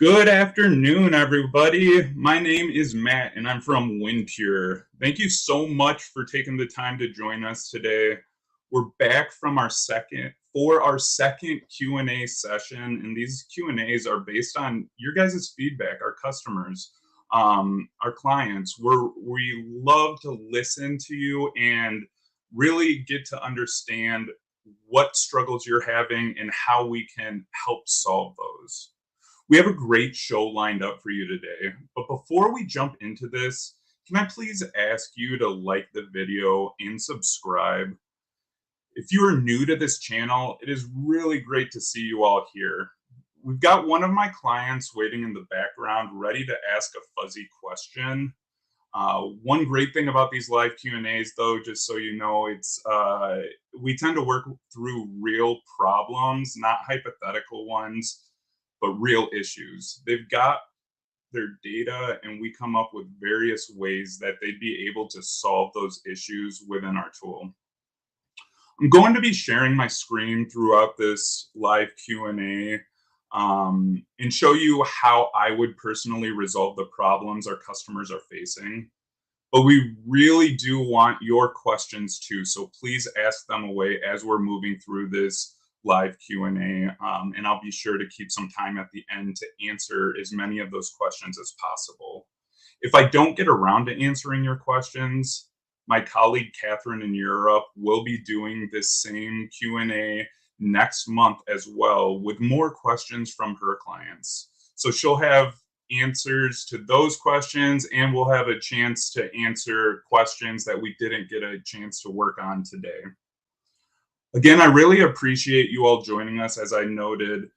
Good afternoon, everybody. My name is Matt, and I'm from WinPure. Thank you so much for taking the time to join us today. We're back from our second Q&A session, and these Q&As are based on your guys' feedback, our customers, our clients. We love to listen to you and really get to understand what struggles you're having and how we can help solve those. We have a great show lined up for you today, but before we jump into this, can I please ask you to like the video and subscribe? If you are new to this channel, it is really great to see you all here. We've got one of my clients waiting in the background, ready to ask a fuzzy question. One great thing about these live Q&As, though, just so you know, we tend to work through real problems, not hypothetical ones, but real issues. They've got their data, and we come up with various ways that they'd be able to solve those issues within our tool. I'm going to be sharing my screen throughout this live Q&A and show you how I would personally resolve the problems our customers are facing. But we really do want your questions too, so please ask them away as we're moving through this live Q&A, and I'll be sure to keep some time at the end to answer as many of those questions as possible. If I don't get around to answering your questions, my colleague Catherine in Europe will be doing this same Q&A next month as well, with more questions from her clients. So she'll have answers to those questions, and we'll have a chance to answer questions that we didn't get a chance to work on today. Again, I really appreciate you all joining us, as I noted.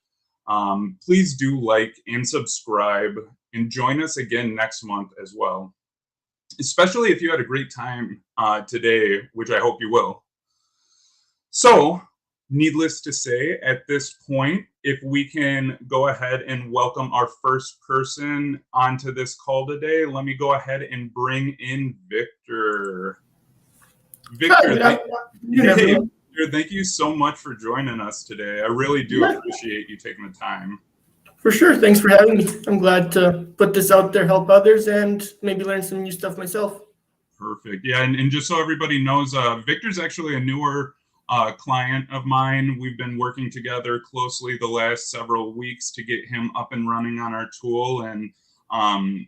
Please do like and subscribe, and join us again next month as well, especially if you had a great time today, which I hope you will. So, needless to say, at this point, if we can go ahead and welcome our first person onto this call today, let me go ahead and bring in Victor. Victor, thank you so much for joining us today. I really do appreciate you taking the time. For sure. Thanks for having me. I'm glad to put this out there, help others, and maybe learn some new stuff myself. Perfect. Yeah, and just so everybody knows, Victor's actually a newer client of mine. We've been working together closely the last several weeks to get him up and running on our tool, and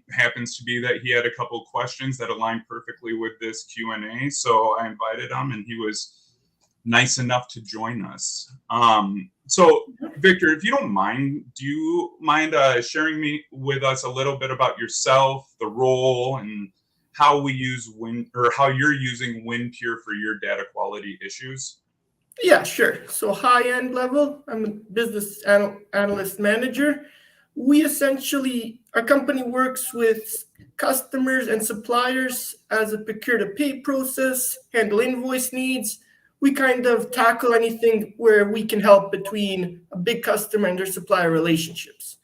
happens to be that he had a couple questions that aligned perfectly with this Q&A, so I invited him, and he was nice enough to join us. So, Victor, if you don't mind, do you mind sharing with us a little bit about yourself, the role, and how we use how you're using WinPure for your data quality issues? Yeah, sure. So high-end level, I'm a business analyst manager. Our company works with customers and suppliers as a procure-to-pay process, handle invoice needs. We kind of tackle anything where we can help between a big customer and their supplier relationships.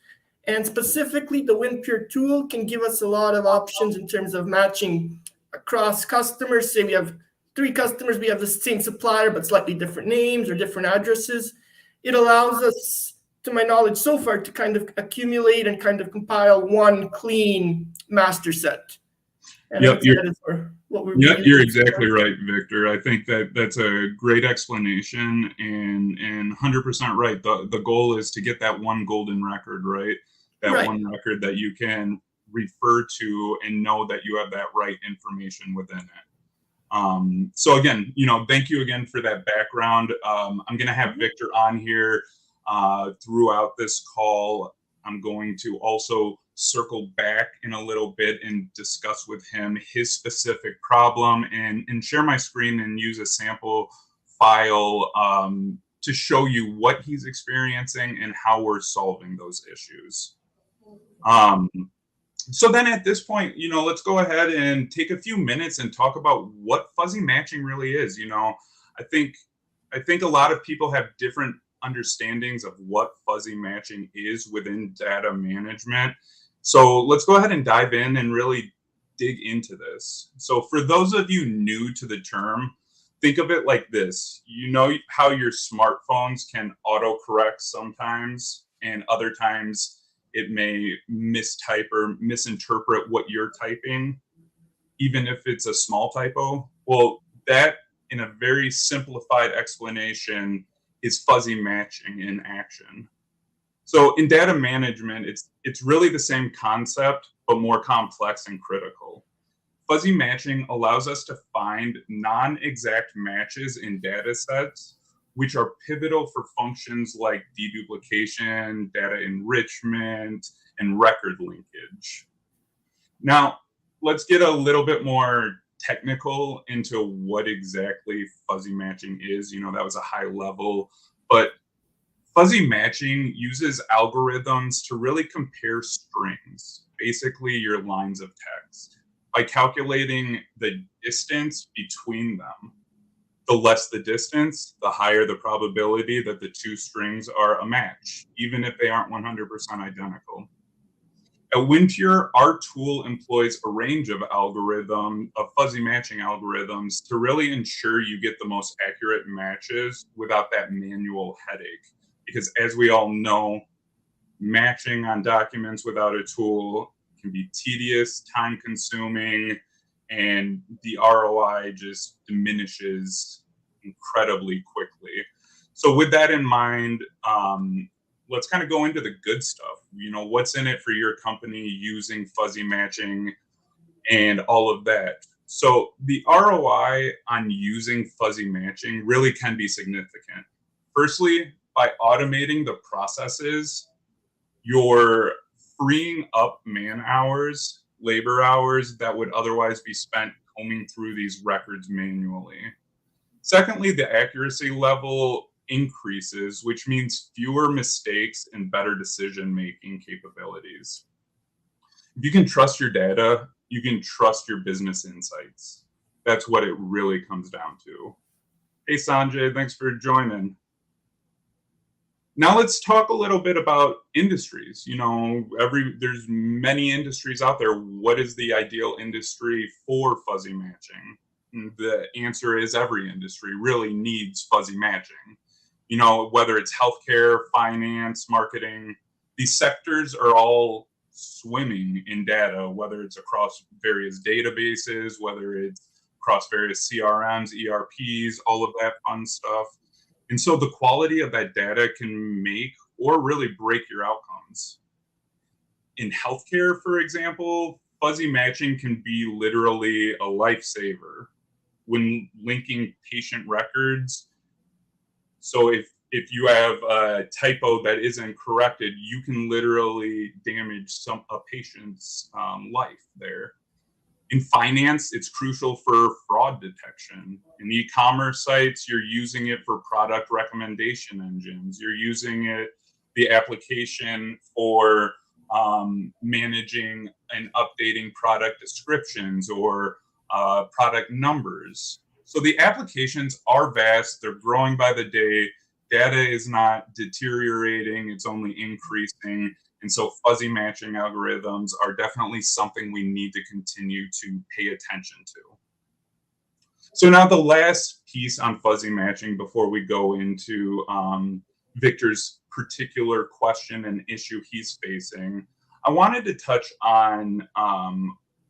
And specifically, the WinPure tool can give us a lot of options in terms of matching across customers. Say we have 3 customers, we have the same supplier, but slightly different names or different addresses. It allows us, to my knowledge so far, to kind of accumulate and kind of compile one clean master set. And yep, you're exactly for. right, Victor. I think that's a great explanation, and 100% right. The goal is to get that one golden record, right? That one record that you can refer to and know that you have that right information within it. So again, thank you again for that background. I'm going to have Victor on here throughout this call. I'm going to also circle back in a little bit and discuss with him his specific problem, and share my screen and use a sample file to show you what he's experiencing and how we're solving those issues. So then at this point, let's go ahead and take a few minutes and talk about what fuzzy matching really is. I think a lot of people have different understandings of what fuzzy matching is within data management. So let's go ahead and dive in and really dig into this. So for those of you new to the term, think of it like this. You know how your smartphones can autocorrect sometimes, and other times it may mistype or misinterpret what you're typing, even if it's a small typo. Well, that, in a very simplified explanation, is fuzzy matching in action. So in data management, it's really the same concept, but more complex and critical. Fuzzy matching allows us to find non-exact matches in data sets, which are pivotal for functions like deduplication, data enrichment, and record linkage. Now, let's get a little bit more technical into what exactly fuzzy matching is. That was a high level, but fuzzy matching uses algorithms to really compare strings, basically your lines of text, by calculating the distance between them. The less the distance, the higher the probability that the two strings are a match, even if they aren't 100% identical. At WinPure, our tool employs a range of fuzzy matching algorithms to really ensure you get the most accurate matches without that manual headache. Because as we all know, matching on documents without a tool can be tedious, time-consuming, and the ROI just diminishes incredibly quickly. So with that in mind, let's kind of go into the good stuff. What's in it for your company using fuzzy matching and all of that. So the ROI on using fuzzy matching really can be significant. Firstly, by automating the processes, you're freeing up man hours, labor hours that would otherwise be spent combing through these records manually. Secondly, the accuracy level increases, which means fewer mistakes and better decision-making capabilities. If you can trust your data, you can trust your business insights. That's what it really comes down to. Hey, Sanjay, thanks for joining. Now let's talk a little bit about industries. There's many industries out there. What is the ideal industry for fuzzy matching? The answer is every industry really needs fuzzy matching. Whether it's healthcare, finance, marketing, these sectors are all swimming in data, whether it's across various databases, whether it's across various CRMs, ERPs, all of that fun stuff. And so the quality of that data can make or really break your outcomes. In healthcare, for example, fuzzy matching can be literally a lifesaver when linking patient records. So if you have a typo that isn't corrected, you can literally damage a patient's life there. In finance, it's crucial for fraud detection. In e-commerce sites, you're using it for product recommendation engines. You're using the application for managing and updating product descriptions or product numbers. So the applications are vast. They're growing by the day. Data is not deteriorating. It's only increasing. And so fuzzy matching algorithms are definitely something we need to continue to pay attention to. So now the last piece on fuzzy matching before we go into Victor's particular question and issue he's facing, I wanted to touch on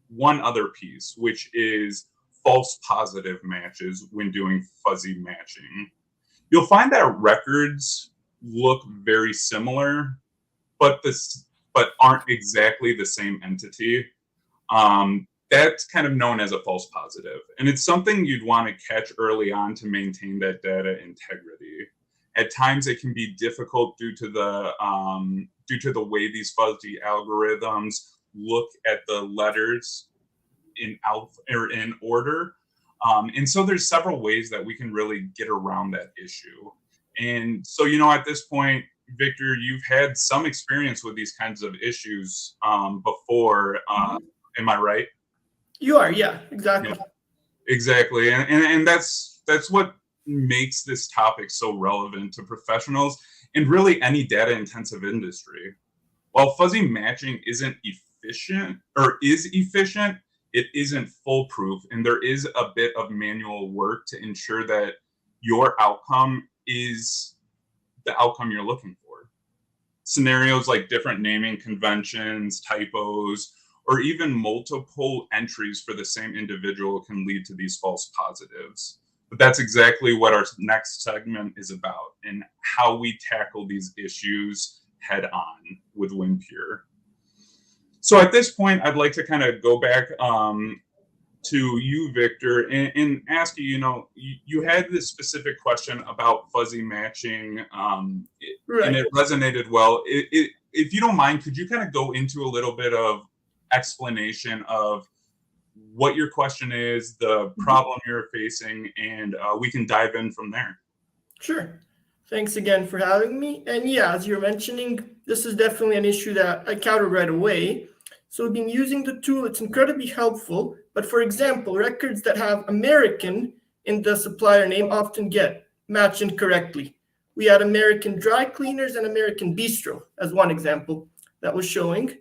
one other piece, which is false positive matches when doing fuzzy matching. You'll find that records look very similar, but aren't exactly the same entity. That's kind of known as a false positive. And it's something you'd want to catch early on to maintain that data integrity. At times it can be difficult due to the way these fuzzy algorithms look at the letters in order. And so there's several ways that we can really get around that issue. And so, at this point, Victor, you've had some experience with these kinds of issues before. Am I right? You are, yeah, exactly. Yeah, exactly. And that's what makes this topic so relevant to professionals and really any data intensive industry. While fuzzy matching isn't efficient, it isn't foolproof, and there is a bit of manual work to ensure that your outcome is the outcome you're looking for. Scenarios like different naming conventions, typos, or even multiple entries for the same individual can lead to these false positives. But that's exactly what our next segment is about, and how we tackle these issues head on with WinPure. So at this point, I'd like to kind of go back to you, Victor, and ask you, you had this specific question about fuzzy matching, Right. and it resonated well. If you don't mind, could you kind of go into a little bit of explanation of what your question is, the problem you're facing, and we can dive in from there. Sure. Thanks again for having me. And yeah, as you're mentioning, this is definitely an issue that I countered right away. So we've been using the tool. It's incredibly helpful. But for example, records that have American in the supplier name often get matched incorrectly. We had American Dry Cleaners and American Bistro as one example that was showing.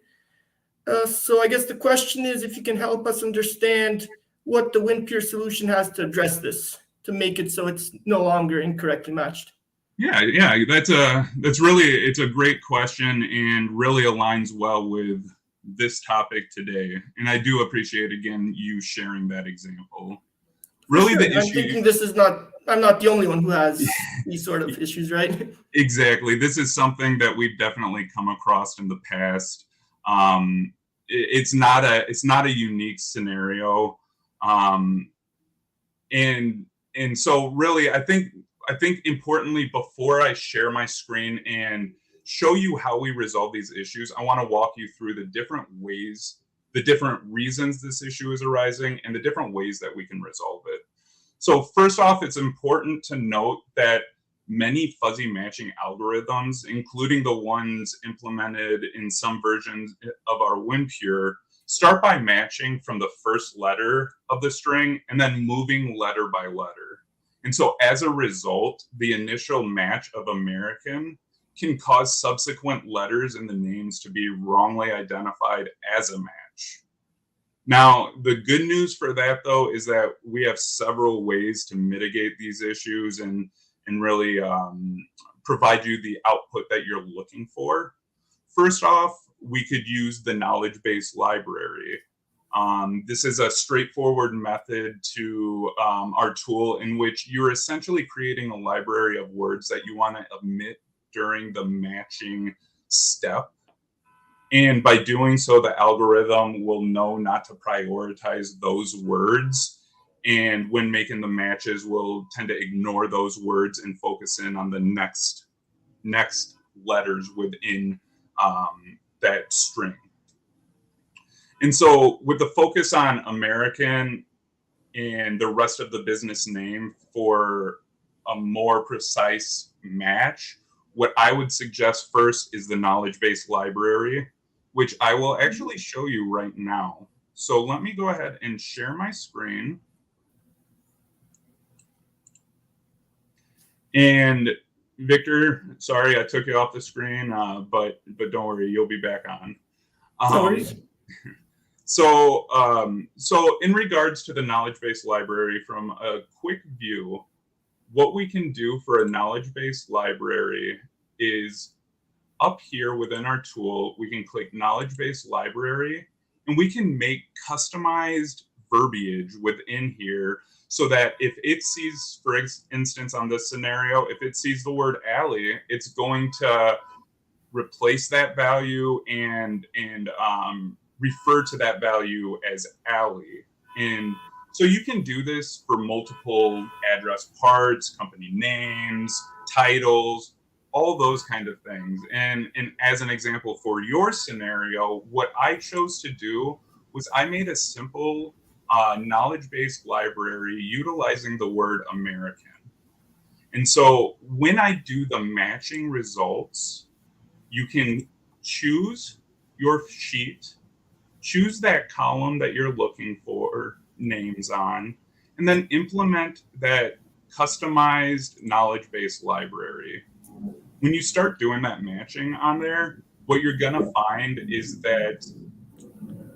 So I guess the question is if you can help us understand what the WinPure solution has to address this, to make it so it's no longer incorrectly matched. Yeah, it's a great question and really aligns well with this topic today. And I do appreciate, again, you sharing that example. Really, sure. the issue. I'm thinking I'm not the only one who has these sort of issues, right? Exactly. This is something that we've definitely come across in the past. It's not a unique scenario, and so really, I think importantly, before I share my screen and show you how we resolve these issues, I want to walk you through the different ways, the different reasons this issue is arising, and the different ways that we can resolve it. So first off, it's important to note that many fuzzy matching algorithms, including the ones implemented in some versions of our WinPure, start by matching from the first letter of the string and then moving letter by letter. And so as a result, the initial match of American can cause subsequent letters in the names to be wrongly identified as a match. Now, the good news for that, though, is that we have several ways to mitigate these issues and really provide you the output that you're looking for. First off, we could use the knowledge base library. This is a straightforward method to our tool in which you're essentially creating a library of words that you want to omit during the matching step. And by doing so, the algorithm will know not to prioritize those words. And when making the matches, we'll tend to ignore those words and focus in on the next letters within that string. And so with the focus on American and the rest of the business name for a more precise match, what I would suggest first is the knowledge base library, which I will actually show you right now. So let me go ahead and share my screen. And Victor, sorry I took you off the screen, but don't worry, you'll be back on. No worries. So in regards to the knowledge base library, from a quick view, what we can do for a knowledge base library is up here within our tool, we can click knowledge base library, and we can make customized verbiage within here so that if it sees, for instance, on this scenario, if it sees the word alley, it's going to replace that value and refer to that value as alley. And so you can do this for multiple address parts, company names, titles, all those kind of things. And as an example for your scenario, what I chose to do was I made a simple knowledge-based library utilizing the word American. And so when I do the matching results, you can choose your sheet, choose that column that you're looking for names on, and then implement that customized knowledge-based library. When you start doing that matching on there, what you're gonna find is that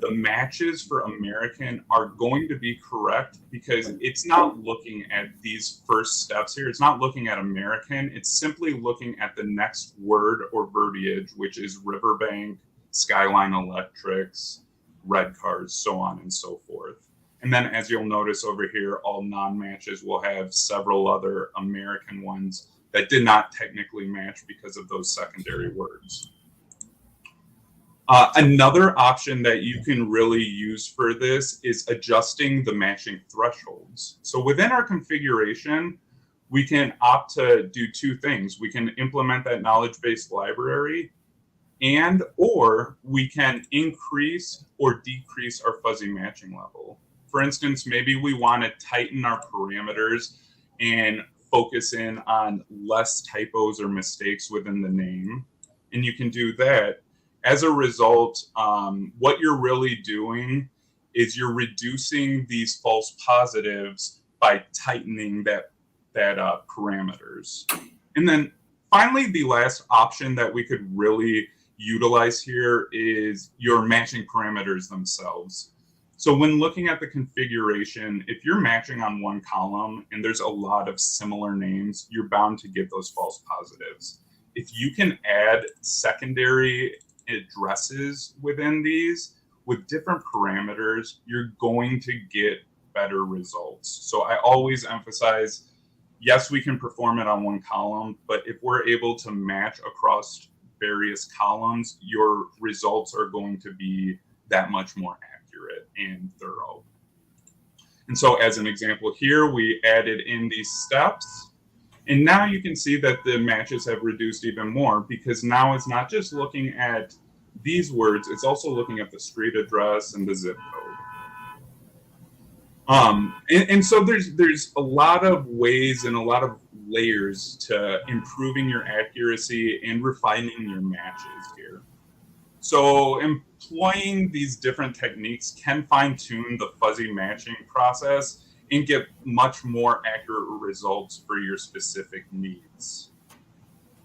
the matches for American are going to be correct because it's not looking at these first steps here. It's not looking at American. It's simply looking at the next word or verbiage, which is Riverbank, Skyline Electrics, Red Cars, so on and so forth. And then as you'll notice over here, all non-matches will have several other American ones that did not technically match because of those secondary words. Another option that you can really use for this is adjusting the matching thresholds. So within our configuration, we can opt to do two things. We can implement that knowledge-based library or we can increase or decrease our fuzzy matching level. For instance, maybe we want to tighten our parameters and focus in on less typos or mistakes within the name. And you can do that. As a result, what you're really doing is you're reducing these false positives by tightening that parameters. And then finally, the last option that we could really utilize here is your matching parameters themselves. So when looking at the configuration, if you're matching on one column and there's a lot of similar names, you're bound to get those false positives. If you can add secondary addresses within these with different parameters, you're going to get better results. So I always emphasize, yes, we can perform it on one column, but if we're able to match across various columns, your results are going to be that much more accurate and thorough. And so as an example here, we added in these steps. And now you can see that the matches have reduced even more because now it's not just looking at these words, it's also looking at the street address and the zip code. And so there's a lot of ways and a lot of layers to improving your accuracy and refining your matches here. So employing these different techniques can fine-tune the fuzzy matching process and get much more accurate results for your specific needs.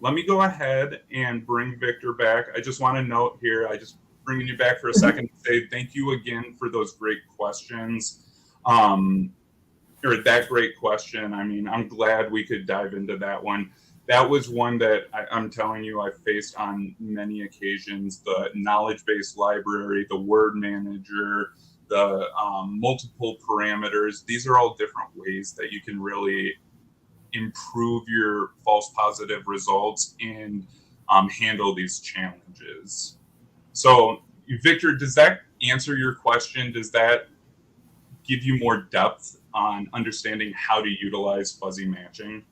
Let me go ahead and bring Victor back. I just want to note here, I just bringing you back for a second to say thank you again for those great questions. Or that great question. I mean, I'm glad we could dive into that one. That was one that I'm telling you I faced on many occasions. The knowledge-based library, the word manager, the multiple parameters. These are all different ways that you can really improve your false positive results and handle these challenges. So, Victor, does that answer your question? Does that give you more depth on understanding how to utilize fuzzy matching?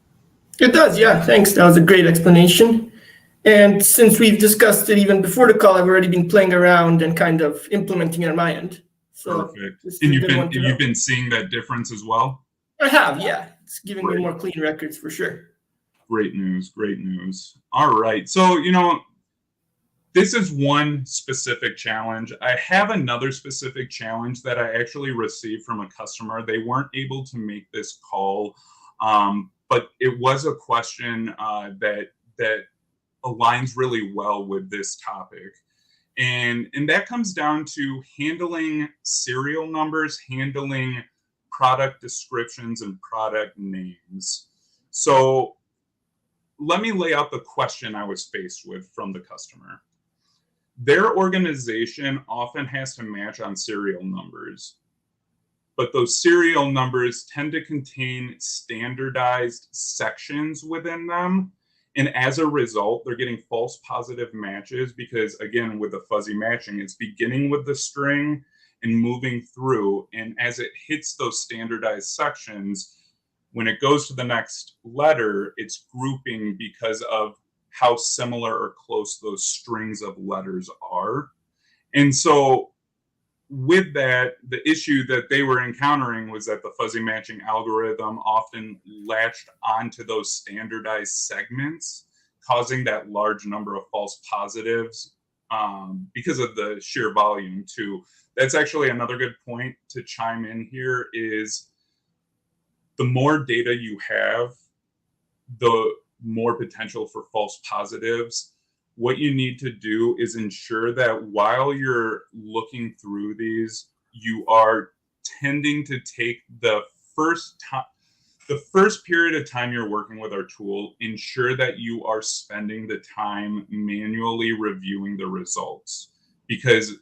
It does, yeah. Thanks. That was a great explanation. And since we've discussed it even before the call, I've already been playing around and kind of implementing it on my end. So perfect. And you've been seeing that difference as well? I have, yeah. It's giving me more clean records for sure. Great news, great news. All right. So, you know, this is one specific challenge. I have another specific challenge that I actually received from a customer. They weren't able to make this call, but it was a question that aligns really well with this topic. And that comes down to handling serial numbers, handling product descriptions, and product names. So let me lay out the question I was faced with from the customer. Their organization often has to match on serial numbers, but those serial numbers tend to contain standardized sections within them. And as a result, they're getting false positive matches because, again, with the fuzzy matching, it's beginning with the string and moving through. And as it hits those standardized sections, when it goes to the next letter, it's grouping because of how similar or close those strings of letters are. And so with that, the issue that they were encountering was that the fuzzy matching algorithm often latched onto those standardized segments, causing that large number of false positives because of the sheer volume too. That's actually another good point to chime in here is the more data you have, the more potential for false positives. what you need to do is ensure that while you're looking through these, you are tending to take the first period of time you're working with our tool, ensure that you are spending the time manually reviewing the results. Because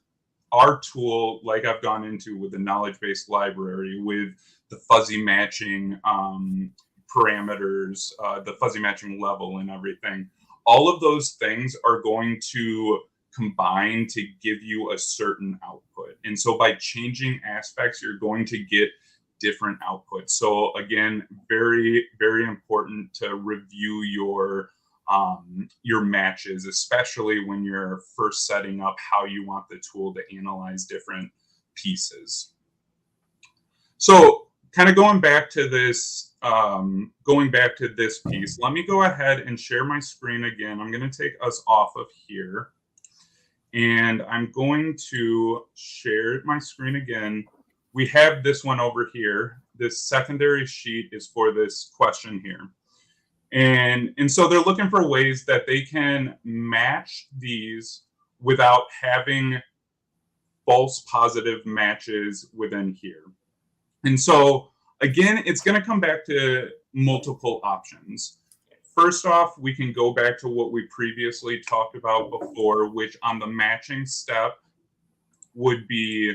our tool, like I've gone into with the knowledge-based library, with the fuzzy matching parameters, the fuzzy matching level and everything, all of those things are going to combine to give you a certain output. And so by changing aspects, you're going to get different outputs. So again, very, very important to review your matches, especially when you're first setting up how you want the tool to analyze different pieces. So kind of going back to this piece, let me go ahead and share my screen again. I'm going to take us off of here, and I'm going to share my screen again. We have this one over here. This secondary sheet is for this question here. And so they're looking for ways that they can match these without having false positive matches within here. And so again, it's going to come back to multiple options. First off, we can go back to what we previously talked about before, which on the matching step would be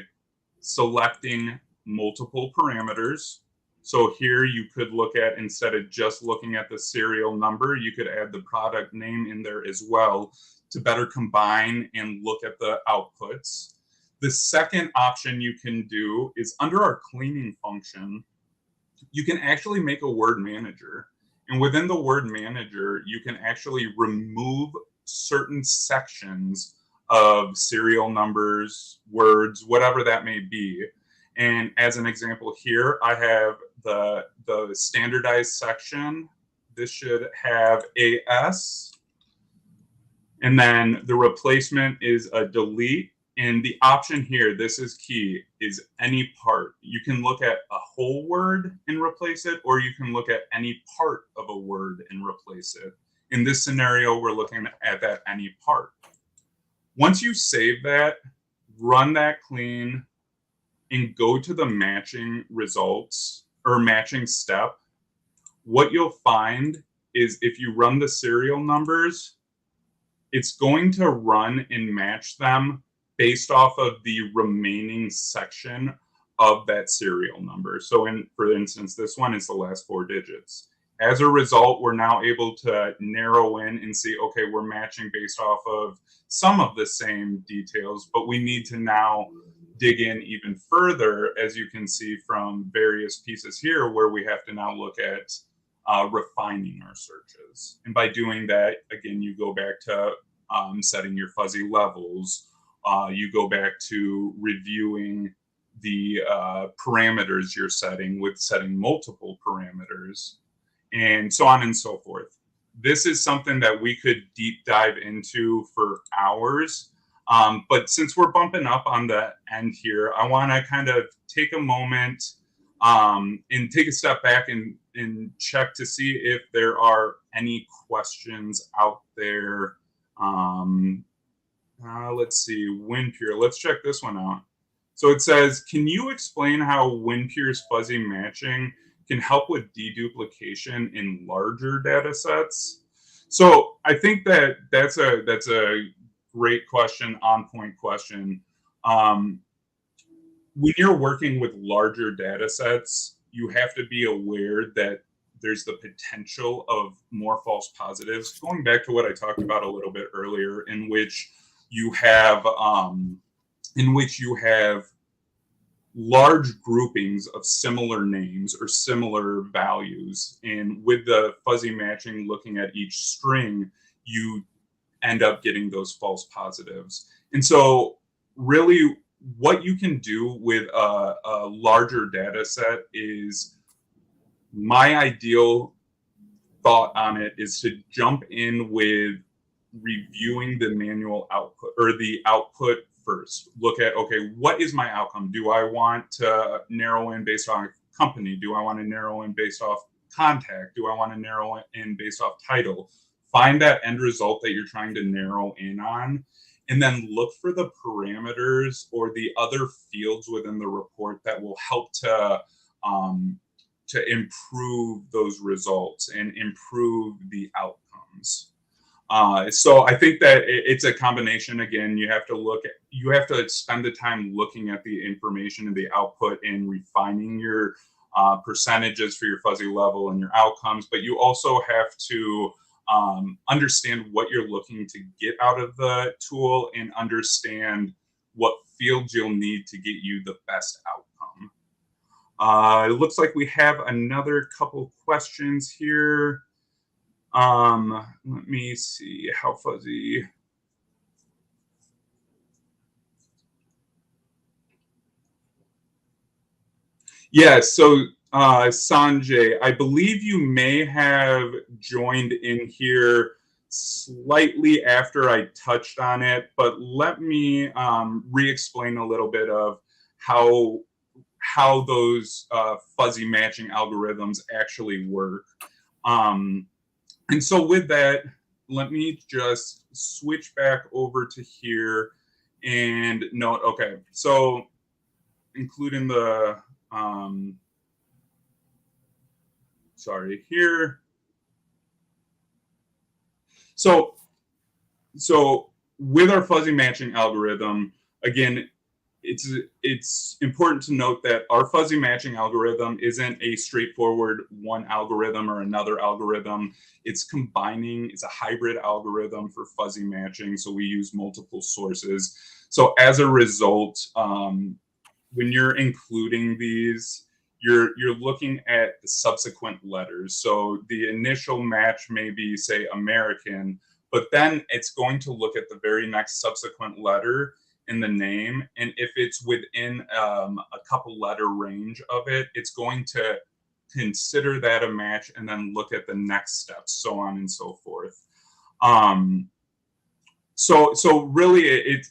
selecting multiple parameters. So here you could look at, instead of just looking at the serial number, you could add the product name in there as well to better combine and look at the outputs. The second option you can do is under our cleaning function, you can actually make a word manager. And within the word manager, you can actually remove certain sections of serial numbers, words, whatever that may be. And as an example here, I have the standardized section. This should have AS. And then the replacement is a delete. And the option here, this is key, is any part. You can look at a whole word and replace it, or you can look at any part of a word and replace it. In this scenario, we're looking at that any part. Once you save that, run that clean, and go to the matching results or matching step, what you'll find is if you run the serial numbers, it's going to run and match them based off of the remaining section of that serial number. So for instance, this one is the last 4 digits. As a result, we're now able to narrow in and see, okay, we're matching based off of some of the same details, but we need to now dig in even further, as you can see from various pieces here, where we have to now look at refining our searches. And by doing that, again, you go back to setting your fuzzy levels. You go back to reviewing the parameters you're setting with setting multiple parameters, and so on and so forth. This is something that we could deep dive into for hours. But since we're bumping up on the end here, I want to kind of take a moment and take a step back and check to see if there are any questions out there. Let's see, WinPure. Let's check this one out. So it says, can you explain how WinPure's fuzzy matching can help with deduplication in larger data sets? So I think that's a great question, on point question. When you're working with larger data sets, you have to be aware that there's the potential of more false positives. Going back to what I talked about a little bit earlier, in which you have large groupings of similar names or similar values, and with the fuzzy matching looking at each string, you end up getting those false positives. And so really what you can do with a larger data set is, my ideal thought on it is to jump in with reviewing the manual output or the output first. Look at, okay, what is my outcome? Do I want to narrow in based on company? Do I want to narrow in based off contact? Do I want to narrow in based off title? find that end result that you're trying to narrow in on, and then look for the parameters or the other fields within the report that will help to improve those results and improve the outcomes. So I think that it's a combination. Again, you have to spend the time looking at the information and the output and refining your percentages for your fuzzy level and your outcomes, but you also have to understand what you're looking to get out of the tool and understand what fields you'll need to get you the best outcome. It looks like we have another couple questions here. Let me see how fuzzy. Yeah, so Sanjay, I believe you may have joined in here slightly after I touched on it, but let me re-explain a little bit of how those fuzzy matching algorithms actually work. And so with that, let me just switch back over to here and note, okay, so including the, sorry, here. So with our fuzzy matching algorithm, again, it's important to note that our fuzzy matching algorithm isn't a straightforward one algorithm or another algorithm. It's a hybrid algorithm for fuzzy matching. So we use multiple sources. So as a result, when you're including these, you're looking at the subsequent letters. So the initial match may be, say, American, but then it's going to look at the very next subsequent letter in the name, and if it's within a couple letter range of it, it's going to consider that a match and then look at the next steps, so on and so forth. So really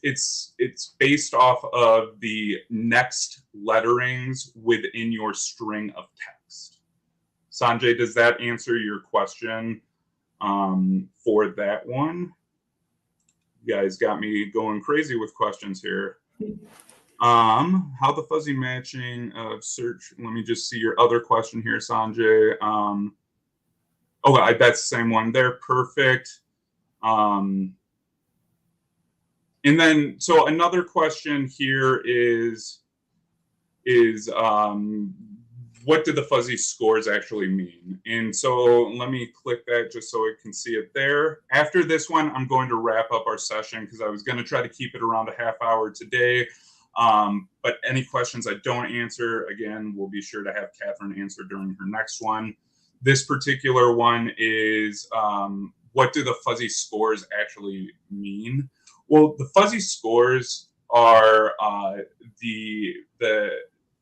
it's based off of the next letterings within your string of text. Sanjay, does that answer your question for that one? You guys got me going crazy with questions here. How the fuzzy matching of search. Let me just see your other question here, Sanjay. Oh, that's the same one there. Perfect. And then, so another question here is what do the fuzzy scores actually mean? And so let me click that just so I can see it there. After this one, I'm going to wrap up our session because I was going to try to keep it around a half hour today. But any questions I don't answer, again, we'll be sure to have Catherine answer during her next one. This particular one is what do the fuzzy scores actually mean? Well, the fuzzy scores are the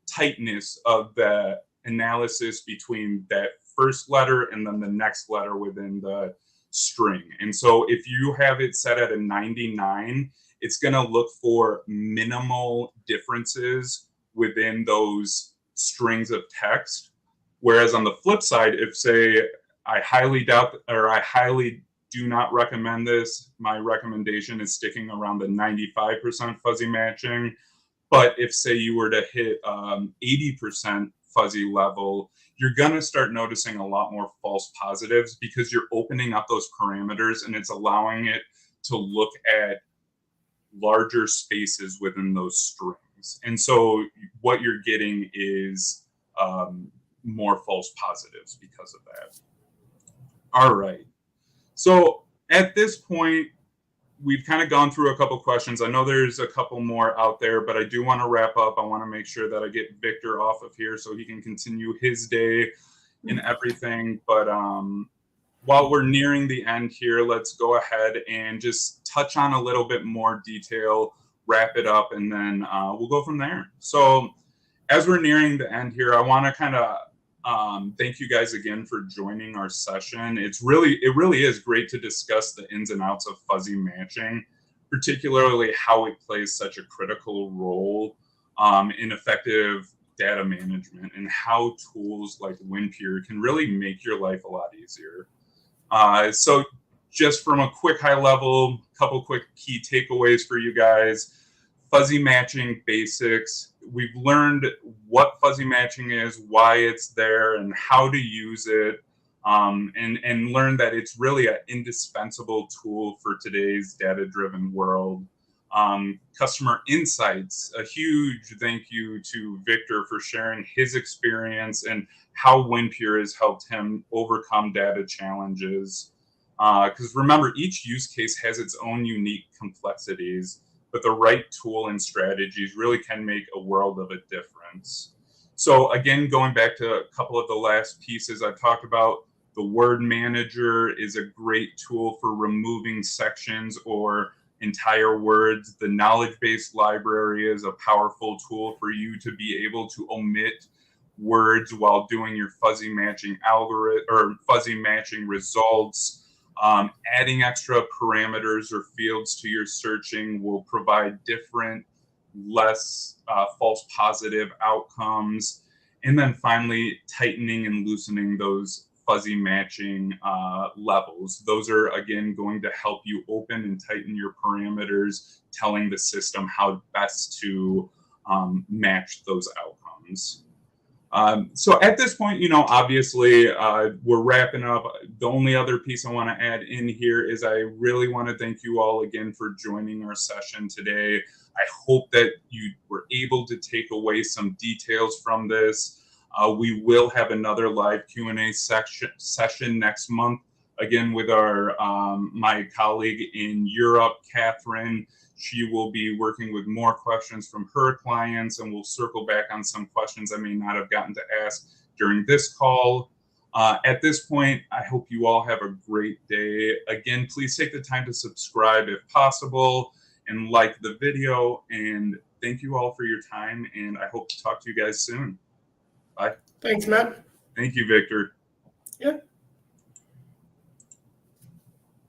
tightness of the analysis between that first letter and then the next letter within the string. And so if you have it set at a 99, it's going to look for minimal differences within those strings of text. Whereas on the flip side, if say I highly doubt or I highly do not recommend this, my recommendation is sticking around the 95% fuzzy matching. But if say you were to hit 80% fuzzy level, you're going to start noticing a lot more false positives because you're opening up those parameters and it's allowing it to look at larger spaces within those strings. And so what you're getting is more false positives because of that. All right. So at this point, we've kind of gone through a couple questions. I know there's a couple more out there, but I do want to wrap up. I want to make sure that I get Victor off of here so he can continue his day and everything. But while we're nearing the end here, let's go ahead and just touch on a little bit more detail, wrap it up, and then we'll go from there. So as we're nearing the end here, I want to kind of thank you guys again for joining our session. It really is great to discuss the ins and outs of fuzzy matching, particularly how it plays such a critical role in effective data management and how tools like WinPure can really make your life a lot easier. So just from a quick high level, couple quick key takeaways for you guys. Fuzzy matching basics. We've learned what fuzzy matching is, why it's there, and how to use it, and learn that it's really an indispensable tool for today's data-driven world. Customer insights, a huge thank you to Victor for sharing his experience and how WinPure has helped him overcome data challenges. Because remember, each use case has its own unique complexities, but the right tool and strategies really can make a world of a difference. So again, going back to a couple of the last pieces I talked about, the word manager is a great tool for removing sections or entire words. The knowledge-based library is a powerful tool for you to be able to omit words while doing your fuzzy matching algorithm or fuzzy matching results. Adding extra parameters or fields to your searching will provide different, less false positive outcomes. And then finally, tightening and loosening those fuzzy matching levels. Those are, again, going to help you open and tighten your parameters, telling the system how best to match those outcomes. So at this point, obviously we're wrapping up. The only other piece I want to add in here is I really want to thank you all again for joining our session today. I hope that you were able to take away some details from this. We will have another live Q&A session next month, again with our my colleague in Europe, Catherine. She will be working with more questions from her clients, and we'll circle back on some questions I may not have gotten to ask during this call. At this point, I hope you all have a great day. Again, please take the time to subscribe if possible and like the video. And thank you all for your time, and I hope to talk to you guys soon. Bye. Thanks, Matt. Thank you, Victor. Yeah.